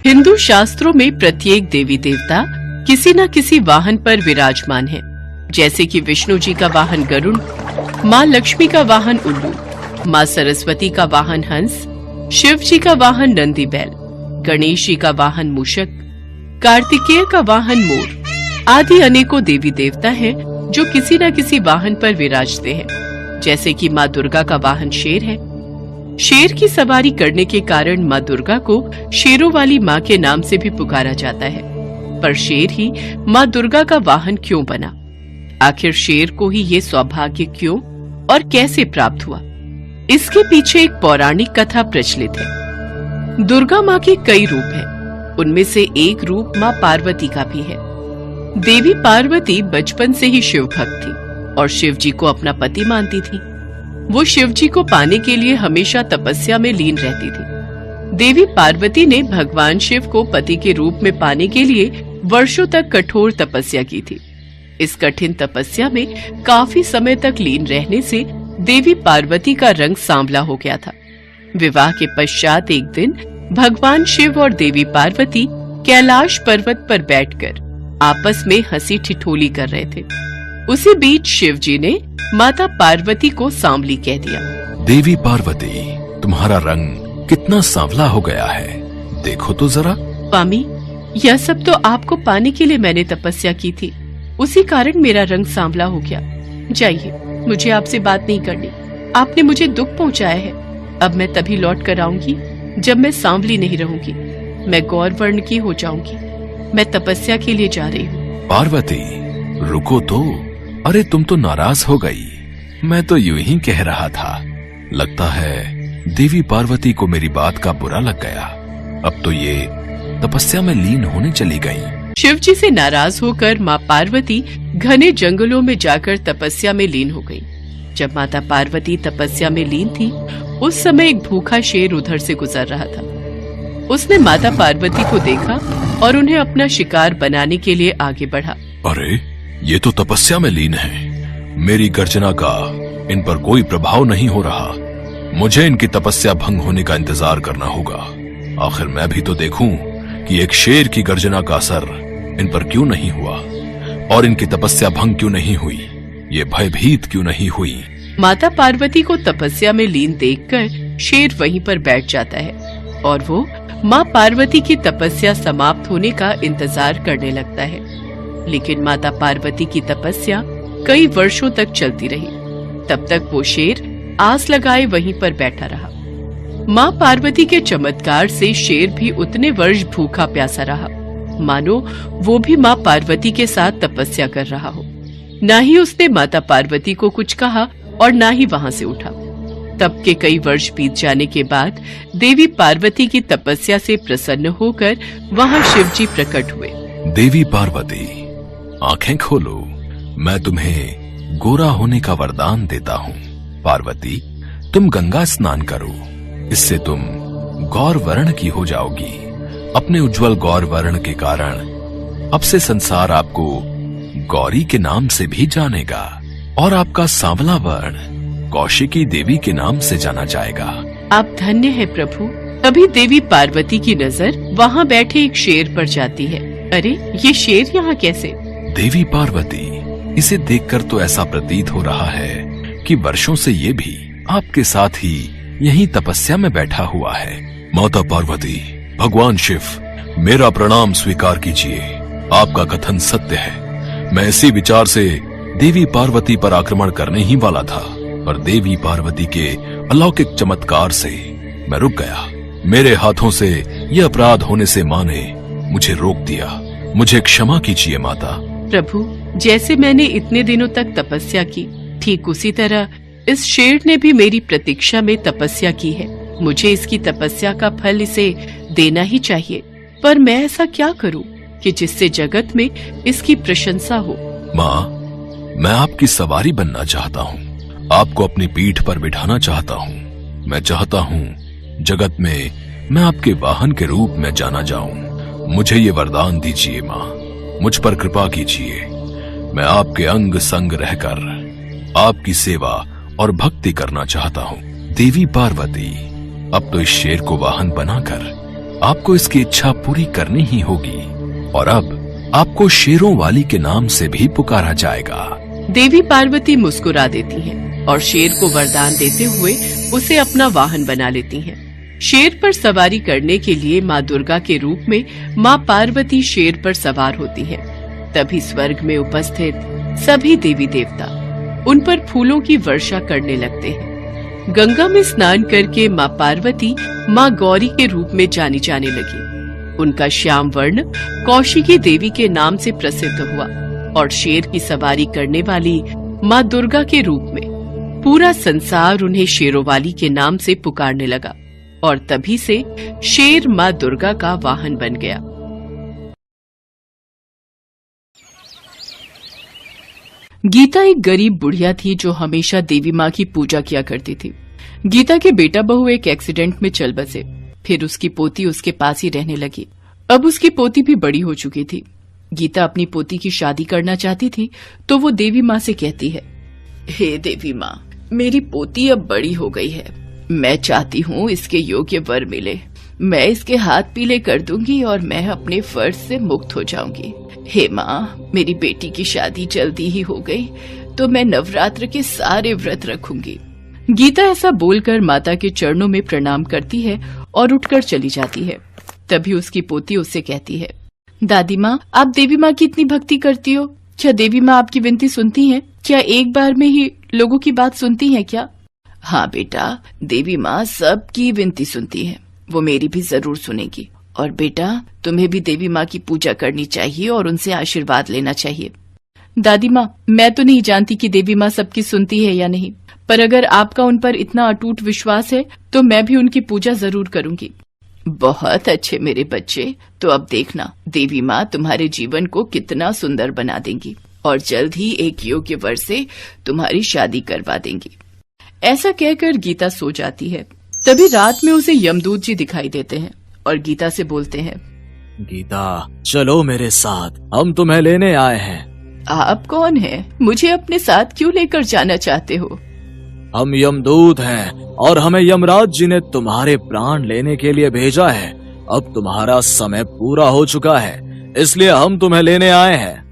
हिंदू शास्त्रों में प्रत्येक देवी देवता किसी न किसी वाहन पर विराजमान है, जैसे कि विष्णु जी का वाहन गरुड़, माँ लक्ष्मी का वाहन उल्लू, माँ सरस्वती का वाहन हंस, शिव जी का वाहन नंदी बैल, गणेश जी का वाहन मूषक, कार्तिकेय का वाहन मोर आदि अनेकों देवी देवता हैं जो किसी न किसी वाहन पर विराजते हैं। जैसे कि माँ दुर्गा का वाहन शेर है। शेर की सवारी करने के कारण माँ दुर्गा को शेरों वाली माँ के नाम से भी पुकारा जाता है। पर शेर ही माँ दुर्गा का वाहन क्यों बना? आखिर शेर को ही ये सौभाग्य क्यों और कैसे प्राप्त हुआ? इसके पीछे एक पौराणिक कथा प्रचलित है। दुर्गा माँ के कई रूप हैं, उनमें से एक रूप माँ पार्वती का भी है। देवी पार्वती बचपन से ही शिव भक्त थी और शिव जी को अपना पति मानती थी। वो शिव जी को पाने के लिए हमेशा तपस्या में लीन रहती थी। देवी पार्वती ने भगवान शिव को पति के रूप में पाने के लिए वर्षों तक कठोर तपस्या की थी। इस कठिन तपस्या में काफी समय तक लीन रहने से देवी पार्वती का रंग सांवला हो गया था। विवाह के पश्चात एक दिन भगवान शिव और देवी पार्वती कैलाश पर्वत पर बैठकर आपस में हंसी ठिठोली कर रहे थे। उसी बीच शिव जी ने माता पार्वती को सांवली कह दिया। देवी पार्वती, तुम्हारा रंग कितना सांवला हो गया है, देखो तो जरा। स्वामी, यह सब तो आपको पाने के लिए मैंने तपस्या की थी, उसी कारण मेरा रंग सांवला हो गया। जाइए, मुझे आपसे बात नहीं करनी। आपने मुझे दुख पहुंचाया है। अब मैं तभी लौट कर आऊंगी जब मैं सांवली नहीं रहूंगी। मैं गौर वर्ण की हो जाऊंगी। मैं तपस्या के लिए जा रही हूँ। पार्वती, रुको तो। अरे तुम तो नाराज हो गई। मैं तो यूं ही कह रहा था। लगता है देवी पार्वती को मेरी बात का बुरा लग गया। अब तो ये तपस्या में लीन होने चली गई। शिव जी से नाराज होकर माँ पार्वती घने जंगलों में जाकर तपस्या में लीन हो गई। जब माता पार्वती तपस्या में लीन थी, उस समय एक भूखा शेर उधर से गुजर रहा था। उसने माता पार्वती को देखा और उन्हें अपना शिकार बनाने के लिए आगे बढ़ा। अरे, ये तो तपस्या में लीन है। मेरी गर्जना का इन पर कोई प्रभाव नहीं हो रहा। मुझे इनकी तपस्या भंग होने का इंतजार करना होगा। आखिर मैं भी तो देखूं कि एक शेर की गर्जना का असर इन पर क्यों नहीं हुआ और इनकी तपस्या भंग क्यों नहीं हुई, ये भयभीत क्यों नहीं हुई। माता पार्वती को तपस्या में लीन देखकर शेर वहीं पर बैठ जाता है और वो माँ पार्वती की तपस्या समाप्त होने का इंतजार करने लगता है। लेकिन माता पार्वती की तपस्या कई वर्षों तक चलती रही। तब तक वो शेर आस लगाए वहीं पर बैठा रहा। माँ पार्वती के चमत्कार से शेर भी उतने वर्ष भूखा प्यासा रहा, मानो वो भी माँ पार्वती के साथ तपस्या कर रहा हो। ना ही उसने माता पार्वती को कुछ कहा और ना ही वहाँ से उठा। तब के कई वर्ष बीत जाने के बाद देवी पार्वती की तपस्या से प्रसन्न होकर वहाँ शिव जी प्रकट हुए। देवी पार्वती, आंखें खोलो। मैं तुम्हें गोरा होने का वरदान देता हूँ। पार्वती, तुम गंगा स्नान करो, इससे तुम गौर वर्ण की हो जाओगी। अपने उज्जवल गौर वर्ण के कारण अब से संसार आपको गौरी के नाम से भी जानेगा और आपका सांवला वर्ण कौशिकी देवी के नाम से जाना जाएगा। आप धन्य है प्रभु। तभी देवी पार्वती की नजर वहाँ बैठे एक शेर पर जाती है। अरे, ये शेर यहाँ कैसे? देवी पार्वती, इसे देखकर तो ऐसा प्रतीत हो रहा है कि वर्षों से ये भी आपके साथ ही यहीं तपस्या में बैठा हुआ है। माता पार्वती, भगवान शिव, मेरा प्रणाम स्वीकार कीजिए। आपका कथन सत्य है। मैं इसी विचार से देवी पार्वती पर आक्रमण करने ही वाला था, पर देवी पार्वती के अलौकिक चमत्कार से मैं रुक गया। मेरे हाथों से यह अपराध होने से माँ ने मुझे रोक दिया। मुझे क्षमा कीजिए माता। प्रभु, जैसे मैंने इतने दिनों तक तपस्या की, ठीक उसी तरह इस शेर ने भी मेरी प्रतीक्षा में तपस्या की है। मुझे इसकी तपस्या का फल इसे देना ही चाहिए। पर मैं ऐसा क्या करूं कि जिससे जगत में इसकी प्रशंसा हो? माँ, मैं आपकी सवारी बनना चाहता हूँ। आपको अपनी पीठ पर बिठाना चाहता हूँ। मैं चाहता हूँ जगत में मैं आपके वाहन के रूप में जाना जाऊं। मुझे ये वरदान दीजिए माँ, मुझ पर कृपा कीजिए। मैं आपके अंग संग रहकर आपकी सेवा और भक्ति करना चाहता हूँ। देवी पार्वती, अब तो इस शेर को वाहन बनाकर आपको इसकी इच्छा पूरी करनी ही होगी और अब आपको शेरों वाली के नाम से भी पुकारा जाएगा। देवी पार्वती मुस्कुरा देती हैं और शेर को वरदान देते हुए उसे अपना वाहन बना लेती हैं। शेर पर सवारी करने के लिए माँ दुर्गा के रूप में माँ पार्वती शेर पर सवार होती हैं। तभी स्वर्ग में उपस्थित सभी देवी देवता उन पर फूलों की वर्षा करने लगते हैं। गंगा में स्नान करके माँ पार्वती माँ गौरी के रूप में जानी जाने लगी। उनका श्याम वर्ण कौशिकी देवी के नाम से प्रसिद्ध हुआ और शेर की सवारी करने वाली माँ दुर्गा के रूप में पूरा संसार उन्हें शेरोवाली के नाम से पुकारने लगा और तभी से शेर माँ दुर्गा का वाहन बन गया। गीता एक गरीब बुढ़िया थी जो हमेशा देवी माँ की पूजा किया करती थी। गीता के बेटा बहू एक एक्सीडेंट में चल बसे। फिर उसकी पोती उसके पास ही रहने लगी। अब उसकी पोती भी बड़ी हो चुकी थी। गीता अपनी पोती की शादी करना चाहती थी तो वो देवी माँ से कहती है, हे देवी माँ, मेरी पोती अब बड़ी हो गई है। मैं चाहती हूँ इसके योग्य वर मिले। मैं इसके हाथ पीले कर दूंगी और मैं अपने फर्ज से मुक्त हो जाऊंगी। हे माँ, मेरी बेटी की शादी जल्दी ही हो गई तो मैं नवरात्र के सारे व्रत रखूंगी। गीता ऐसा बोलकर माता के चरणों में प्रणाम करती है और उठकर चली जाती है। तभी उसकी पोती उससे कहती है, दादी माँ, आप देवी माँ की इतनी भक्ति करती हो, क्या देवी माँ आपकी विनती सुनती हैं? क्या एक बार में ही लोगों की बात सुनती हैं क्या? हाँ बेटा, देवी माँ सबकी विनती सुनती है, वो मेरी भी जरूर सुनेगी। और बेटा, तुम्हें भी देवी माँ की पूजा करनी चाहिए और उनसे आशीर्वाद लेना चाहिए। दादी माँ, मैं तो नहीं जानती कि देवी माँ सबकी सुनती है या नहीं, पर अगर आपका उन पर इतना अटूट विश्वास है तो मैं भी उनकी पूजा जरूर करूंगी। बहुत अच्छे मेरे बच्चे, तो अब देखना देवी माँ तुम्हारे जीवन को कितना सुंदर बना देंगी और जल्द ही एक योग्य वर से तुम्हारी शादी करवा देंगी। ऐसा कहकर गीता सो जाती है। तभी रात में उसे यमदूत जी दिखाई देते हैं और गीता से बोलते हैं, गीता, चलो मेरे साथ, हम तुम्हें लेने आए हैं। आप कौन हैं? मुझे अपने साथ क्यों लेकर जाना चाहते हो? हम यमदूत हैं और हमें यमराज जी ने तुम्हारे प्राण लेने के लिए भेजा है। अब तुम्हारा समय पूरा हो चुका है, इसलिए हम तुम्हें लेने आए हैं।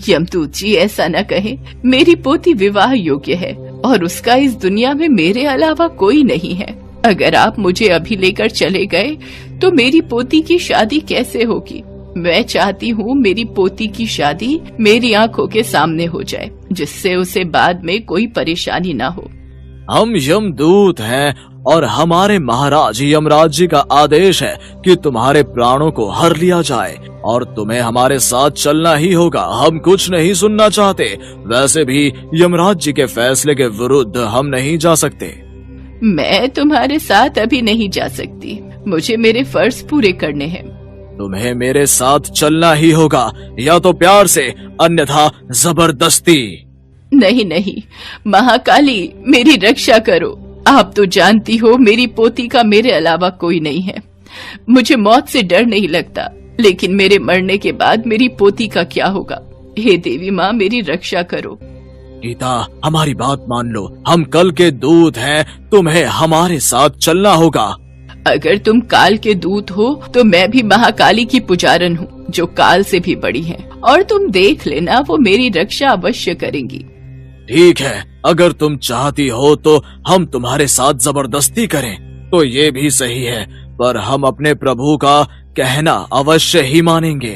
यमदूत जी, ऐसा न कहें। मेरी पोती विवाह योग्य है और उसका इस दुनिया में मेरे अलावा कोई नहीं है। अगर आप मुझे अभी लेकर चले गए तो मेरी पोती की शादी कैसे होगी? मैं चाहती हूँ मेरी पोती की शादी मेरी आंखों के सामने हो जाए, जिससे उसे बाद में कोई परेशानी न हो। हम यमदूत हैं और हमारे महाराज यमराज जी का आदेश है कि तुम्हारे प्राणों को हर लिया जाए और तुम्हें हमारे साथ चलना ही होगा। हम कुछ नहीं सुनना चाहते। वैसे भी यमराज जी के फैसले के विरुद्ध हम नहीं जा सकते। मैं तुम्हारे साथ अभी नहीं जा सकती, मुझे मेरे फर्ज पूरे करने हैं। तुम्हें मेरे साथ चलना ही होगा, या तो प्यार से, अन्यथा जबरदस्ती। नहीं नहीं, महाकाली, मेरी रक्षा करो। आप तो जानती हो मेरी पोती का मेरे अलावा कोई नहीं है। मुझे मौत से डर नहीं लगता, लेकिन मेरे मरने के बाद मेरी पोती का क्या होगा? हे देवी माँ, मेरी रक्षा करो। गीता, हमारी बात मान लो, हम कल के दूत हैं, तुम्हें हमारे साथ चलना होगा। अगर तुम काल के दूत हो तो मैं भी महाकाली की पुजारन हूँ, जो काल से भी बड़ी है, और तुम देख लेना वो मेरी रक्षा अवश्य करेंगी। ठीक है, अगर तुम चाहती हो तो हम तुम्हारे साथ जबरदस्ती करें तो ये भी सही है, पर हम अपने प्रभु का कहना अवश्य ही मानेंगे।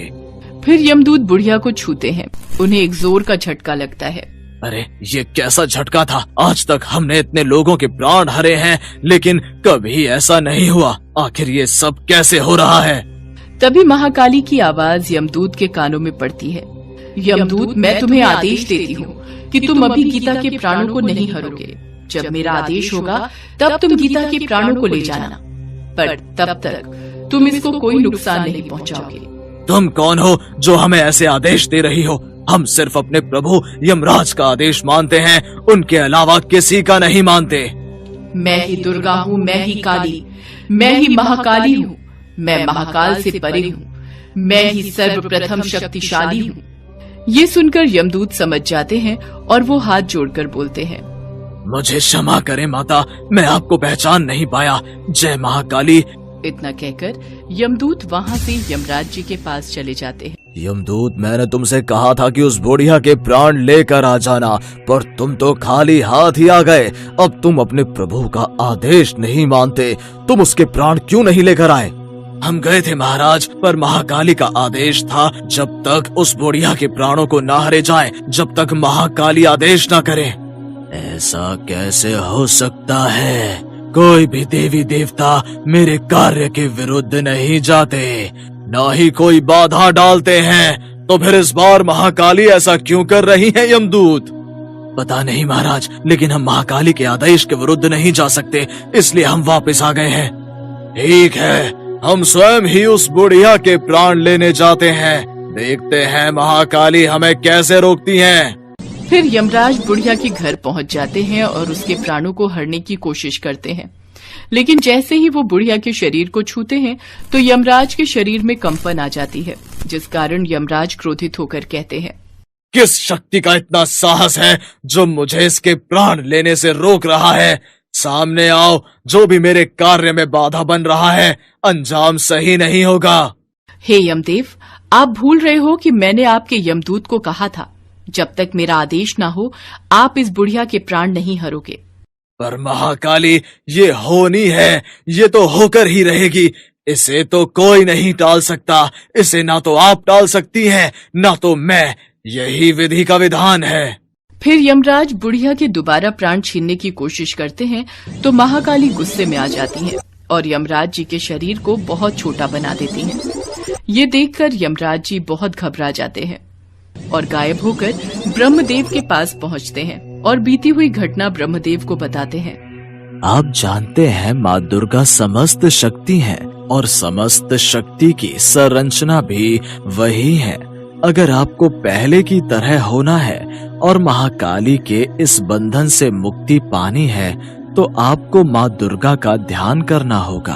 फिर यमदूत बुढ़िया को छूते हैं। उन्हें एक जोर का झटका लगता है। अरे, ये कैसा झटका था? आज तक हमने इतने लोगों के प्राण हरे हैं, लेकिन कभी ऐसा नहीं हुआ। आखिर ये सब कैसे हो रहा है? तभी महाकाली की आवाज यमदूत के कानों में पड़ती है। यमदूत, मैं तुम्हें आदेश देती हूँ कि तुम अभी गीता के प्राणों को नहीं हरोगे। जब मेरा आदेश होगा तब तुम गीता के प्राणों को ले जाना, पर तब तक तुम इसको कोई नुकसान नहीं पहुँचाओगे। तुम कौन हो जो हमें ऐसे आदेश दे रही हो? हम सिर्फ अपने प्रभु यमराज का आदेश मानते हैं, उनके अलावा किसी का नहीं मानते। मैं ही दुर्गा हूँ, मैं ही काली, मैं ही महाकाली हूँ। मैं महाकाल से परे हूँ, मैं ही सर्वप्रथम शक्तिशाली हूँ। ये सुनकर यमदूत समझ जाते हैं और वो हाथ जोड़कर बोलते हैं, मुझे क्षमा करें माता, मैं आपको पहचान नहीं पाया। जय महाकाली, इतना कहकर यमदूत वहां से यमराज जी के पास चले जाते हैं। यमदूत, मैंने तुमसे कहा था कि उस बुढ़िया के प्राण लेकर आ जाना, पर तुम तो खाली हाथ ही आ गए। अब तुम अपने प्रभु का आदेश नहीं मानते, तुम उसके प्राण क्यों नहीं लेकर आए? हम गए थे महाराज, पर महाकाली का आदेश था जब तक उस बुढ़िया के प्राणों को न हरे जाए, जब तक महाकाली आदेश न करे। ऐसा कैसे हो सकता है? कोई भी देवी देवता मेरे कार्य के विरुद्ध नहीं जाते, न ही कोई बाधा डालते हैं। तो फिर इस बार महाकाली ऐसा क्यों कर रही है यमदूत? पता नहीं महाराज, लेकिन हम महाकाली के आदेश के विरुद्ध नहीं जा सकते, इसलिए हम वापस आ गए हैं। ठीक है, हम स्वयं ही उस बुढ़िया के प्राण लेने जाते हैं, देखते हैं महाकाली हमें कैसे रोकती हैं। फिर यमराज बुढ़िया के घर पहुंच जाते हैं और उसके प्राणों को हरने की कोशिश करते हैं, लेकिन जैसे ही वो बुढ़िया के शरीर को छूते हैं तो यमराज के शरीर में कंपन आ जाती है, जिस कारण यमराज क्रोधित होकर कहते हैं, किस शक्ति का इतना साहस है जो मुझे इसके प्राण लेने से रोक रहा है? सामने आओ, जो भी मेरे कार्य में बाधा बन रहा है अंजाम सही नहीं होगा। हे यमदेव, आप भूल रहे हो कि मैंने आपके यमदूत को कहा था जब तक मेरा आदेश ना हो आप इस बुढ़िया के प्राण नहीं हरोगे। पर महाकाली, ये होनी है, ये तो होकर ही रहेगी, इसे तो कोई नहीं टाल सकता। इसे ना तो आप टाल सकती हैं, ना तो मैं, यही विधि का विधान है। फिर यमराज बुढ़िया के दोबारा प्राण छीनने की कोशिश करते हैं तो महाकाली गुस्से में आ जाती हैं और यमराज जी के शरीर को बहुत छोटा बना देती हैं। ये देखकर यमराज जी बहुत घबरा जाते हैं और गायब होकर ब्रह्मदेव के पास पहुंचते हैं और बीती हुई घटना ब्रह्मदेव को बताते हैं। आप जानते हैं माँ दुर्गा समस्त शक्ति है और समस्त शक्ति की संरचना भी वही है। अगर आपको पहले की तरह होना है और महाकाली के इस बंधन से मुक्ति पानी है तो आपको माँ दुर्गा का ध्यान करना होगा,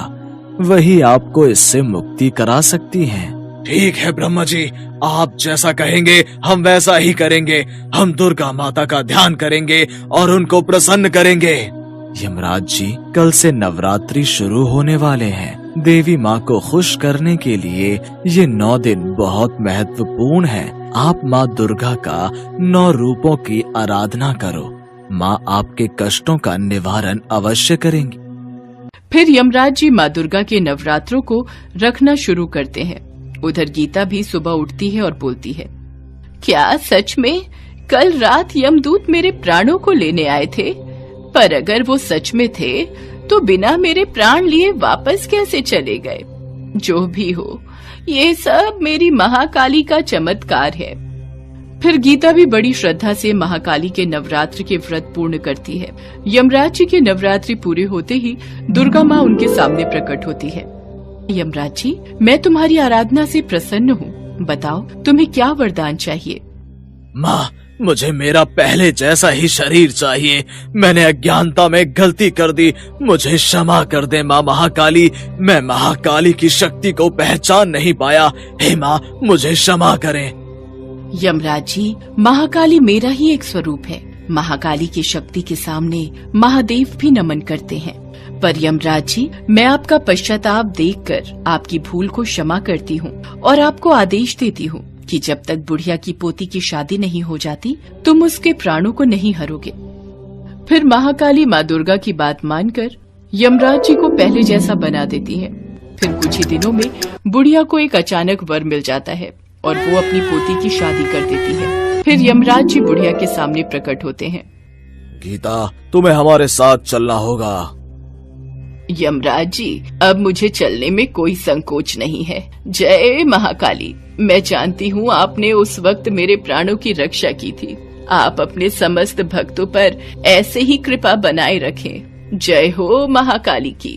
वही आपको इससे मुक्ति करा सकती हैं। ठीक है ब्रह्मा जी, आप जैसा कहेंगे हम वैसा ही करेंगे। हम दुर्गा माता का ध्यान करेंगे और उनको प्रसन्न करेंगे। यमराज जी, कल से नवरात्रि शुरू होने वाले हैं। देवी माँ को खुश करने के लिए ये 9 दिन बहुत महत्वपूर्ण है। आप माँ दुर्गा का 9 रूपों की आराधना करो, माँ आपके कष्टों का निवारण अवश्य करेंगी। फिर यमराज जी माँ दुर्गा के नवरात्रों को रखना शुरू करते हैं। उधर गीता भी सुबह उठती है और बोलती है, क्या सच में कल रात यमदूत मेरे प्राणों को लेने आए थे? पर अगर वो सच में थे तो बिना मेरे प्राण लिए वापस कैसे चले गए? जो भी हो, ये सब मेरी महाकाली का चमत्कार है। फिर गीता भी बड़ी श्रद्धा से महाकाली के नवरात्र के व्रत पूर्ण करती है। यमराज जी के नवरात्रि पूरे होते ही दुर्गा माँ उनके सामने प्रकट होती है। यमराज जी, मैं तुम्हारी आराधना से प्रसन्न हूँ, बताओ तुम्हें क्या वरदान चाहिए? माँ, मुझे मेरा पहले जैसा ही शरीर चाहिए। मैंने अज्ञानता में गलती कर दी, मुझे क्षमा कर दे माँ महाकाली। मैं महाकाली की शक्ति को पहचान नहीं पाया, हे माँ मुझे क्षमा करें। यमराज जी, महाकाली मेरा ही एक स्वरूप है। महाकाली की शक्ति के सामने महादेव भी नमन करते हैं। पर यमराज जी, मैं आपका पश्चाताप देखकर आपकी भूल को क्षमा करती हूँ और आपको आदेश देती हूँ कि जब तक बुढ़िया की पोती की शादी नहीं हो जाती तुम उसके प्राणों को नहीं हरोगे। फिर महाकाली माँ दुर्गा की बात मानकर यमराज जी को पहले जैसा बना देती है। फिर कुछ ही दिनों में बुढ़िया को एक अचानक वर मिल जाता है और वो अपनी पोती की शादी कर देती है। फिर यमराज जी बुढ़िया के सामने प्रकट होते हैं। गीता, तुम्हें हमारे साथ चलना होगा। यमराज जी, अब मुझे चलने में कोई संकोच नहीं है। जय महाकाली, मैं जानती हूँ आपने उस वक्त मेरे प्राणों की रक्षा की थी। आप अपने समस्त भक्तों पर ऐसे ही कृपा बनाए रखें। जय हो महाकाली की।